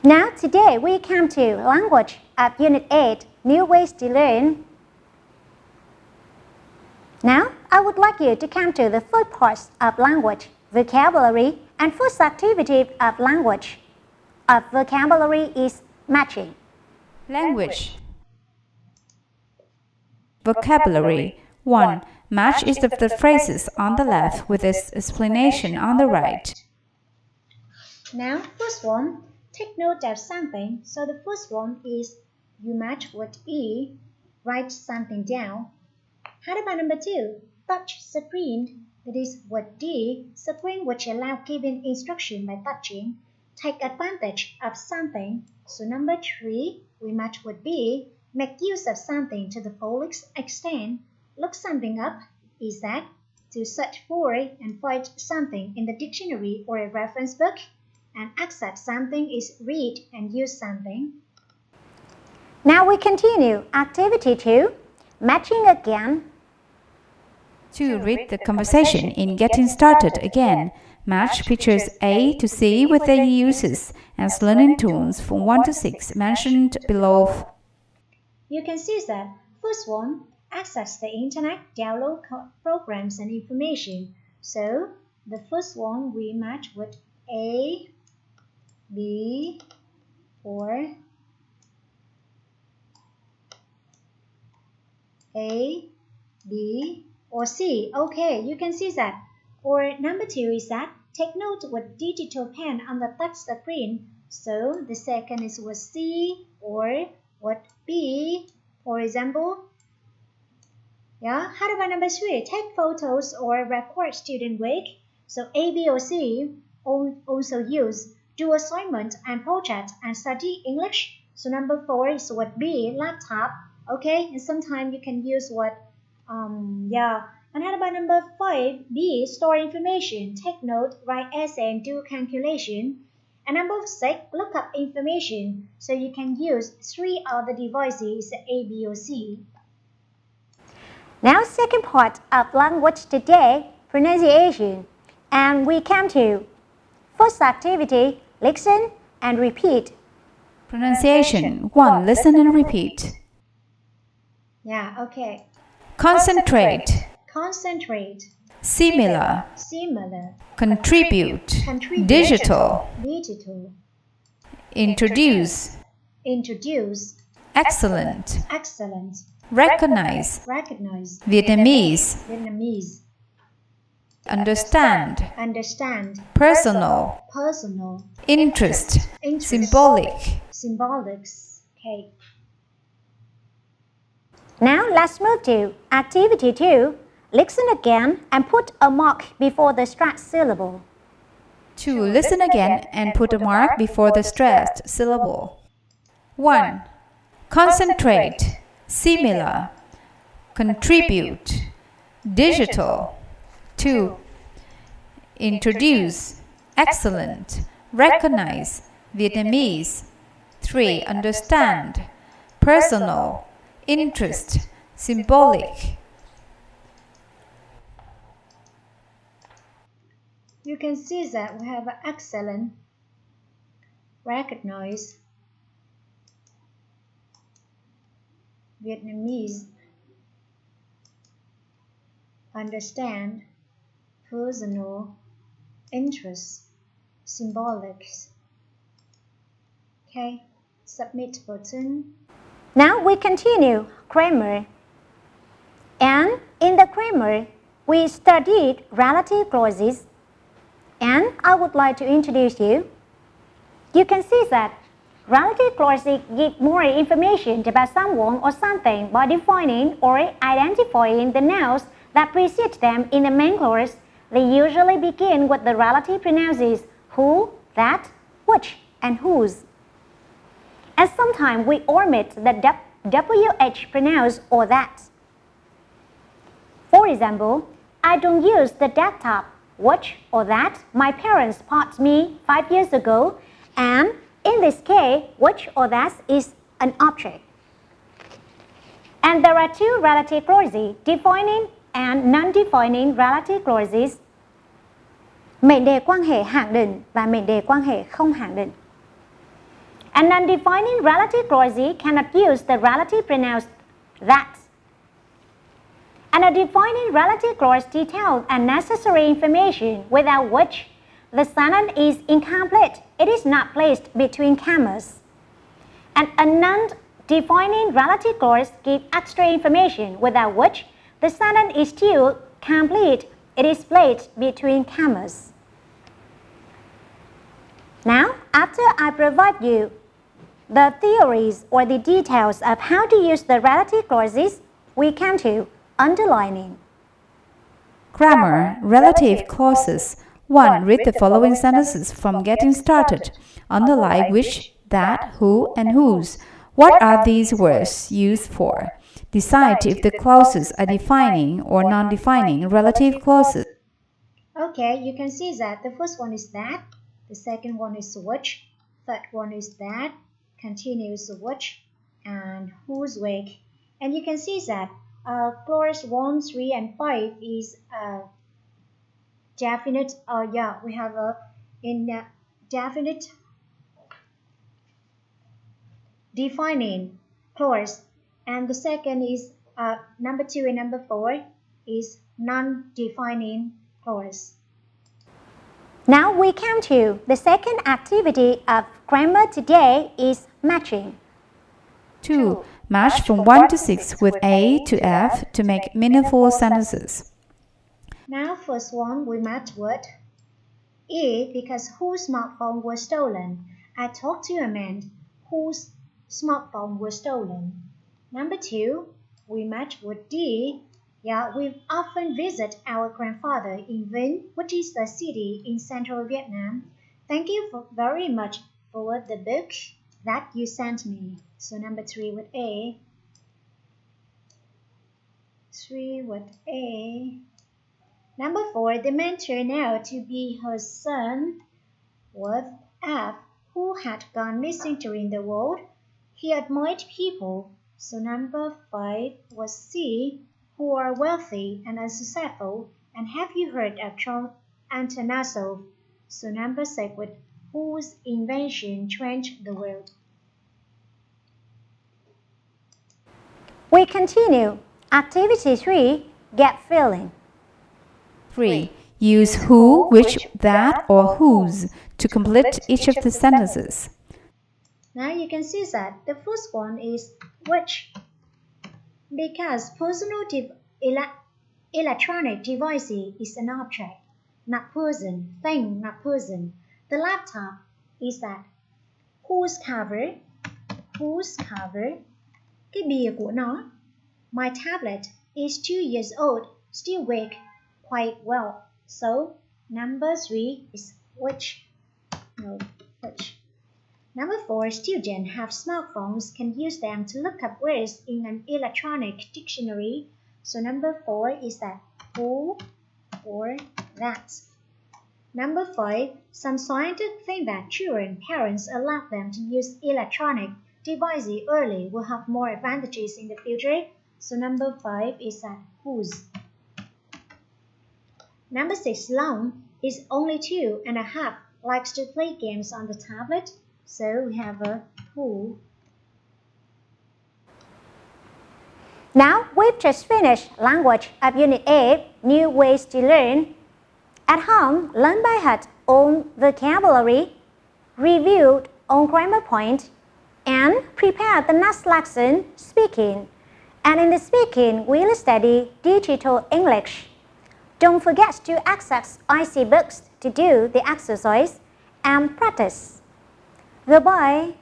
Now today we come to language of Unit 8, New Ways to Learn. Now I would like you to come to the first part of language, vocabulary, and first activity of language. Of vocabulary is matching. Language. Vocabulary. 1. Match each of the phrases on the left with its explanation on the right. Now, first one, take note of something. So the first one is you match with E, write something down. How about number 2? Touch screen. That is with D, screen which allow giving instruction by touching. Take advantage of something. So number 3, we match with B, make use of something to the full extent. Look something up. Is that to search for and find something in the dictionary or a reference book? And accept something is read and use something. Now we continue. Activity 2, matching again. 2. Read the conversation in Getting Started Again. Match pictures A to C with their uses as learning tools from 1 to 6 mentioned below. You can see that first one, access the internet, download programs and information. So the first one we match with A, B, or A, B, or C. Okay, you can see that. Or number 2 is that take note with digital pen on the touch screen. So the second is with C or with B, for example. Yeah. How about number 3? Take photos or record student work. So A, B, or C also use do assignment and project and study English. So number 4 is with B, laptop. Okay, and sometimes you can use what And how about number 5? B, store information. Take note, write essay, and do calculation. And number 6, look up information. So you can use 3 other devices, A, B, or C. Now, second part of language today, pronunciation. And we come to first activity, listen and repeat. Pronunciation. 1. Listen and repeat. Yeah, okay. Concentrate. Concentrate. Similar. Similar. Contribute. Contribute. Digital. Digital. Introduce. Introduce. Excellent. Excellent. Recognize. Recognize. Vietnamese. Vietnamese. Understand. Understand. Personal. Personal. Interest. Interest. Symbolic. Symbolics. Okay. Now let's move to activity 2. Listen again and put a mark before the stressed syllable. 2. Listen again and put a mark before the stressed syllable. 1. Concentrate. Similar. Contribute. Digital. 2. Introduce. Excellent. Recognize. Vietnamese. 3. Understand. Personal. Interest. Symbolic. You can see that we have excellent, recognize, Vietnamese, understand, personal, interest, symbolics. Okay, submit button. Now we continue grammar. And in the grammar, we studied relative clauses. And I would like to introduce you. You can see that relative clauses give more information about someone or something by defining or identifying the nouns that precede them in the main clause. They usually begin with the relative pronouns who, that, which, and whose. And sometimes we omit the WH pronouns or that. For example, I don't use the desktop, which or that my parents bought me 5 years ago, and in this case, which or that is an object. And there are 2 relative clauses, defining and non-defining relative clauses. Mệnh đề quan hệ hạn định và mệnh đề quan hệ không hạn định. And non-defining relative clauses cannot use the relative pronoun that. And a defining relative clause details unnecessary information without which the sentence is incomplete. It is not placed between commas. And a non-defining relative clause gives extra information without which the sentence is still complete. It is placed between commas. Now, after I provide you the theories or the details of how to use the relative clauses, we come to underlining. Grammar, relative clauses. 1. Read the following sentences from getting started. Underline which, that, who, and whose. What are these words used for? Decide if the clauses are defining or non-defining relative clauses. Okay, you can see that the first one is that, the second one is which, third one is that, continuous which, and whose wake. And you can see that clause 1, 3, and 5 is definite. We have a definite defining clause, and the second is number 2 and number 4 is non-defining clause. Now we come to the second activity of grammar today is matching. 2. Match from 1 to 6 with A to F to make meaningful sentences. Now first one we match with A because whose smartphone was stolen. I talked to a man whose smartphone was stolen. Number 2 we match with D. We often visit our grandfather in Vinh, which is a city in central Vietnam. Thank you very much for the book that you sent me. So number 3 with A. 3 with A. Number 4, the man turned out to be her son with F, who had gone missing during the war. He admired people. So number 5 was C, who are wealthy and unsuccessful. And have you heard of John Antonesov? So number 6 with whose invention changed the world. We continue. Activity 3, get feeling. 3. Use who, which, that, or whose to complete each of the sentences. Now you can see that the first one is which, because personal electronic device is an object, not person, thing, not person. The laptop is that whose cover, cái bìa của nó. My tablet is 2 years old, still work quite well. So number 3 is which. Number 4, students have smartphones, can use them to look up words in an electronic dictionary. So number 4 is that who or that. Number 5, some scientists think that children, parents allow them to use electronic devices early will have more advantages in the future. So number 5 is that whose. Number 6, Long is only 2.5, likes to play games on the tablet. So we have a who. Now we've just finished language of Unit 8, New Ways to Learn. At home, learn by heart on vocabulary, reviewed on grammar point, and prepare the next lesson, speaking. And in the speaking, we'll study digital English. Don't forget to access IseeBooks to do the exercise and practice. Goodbye.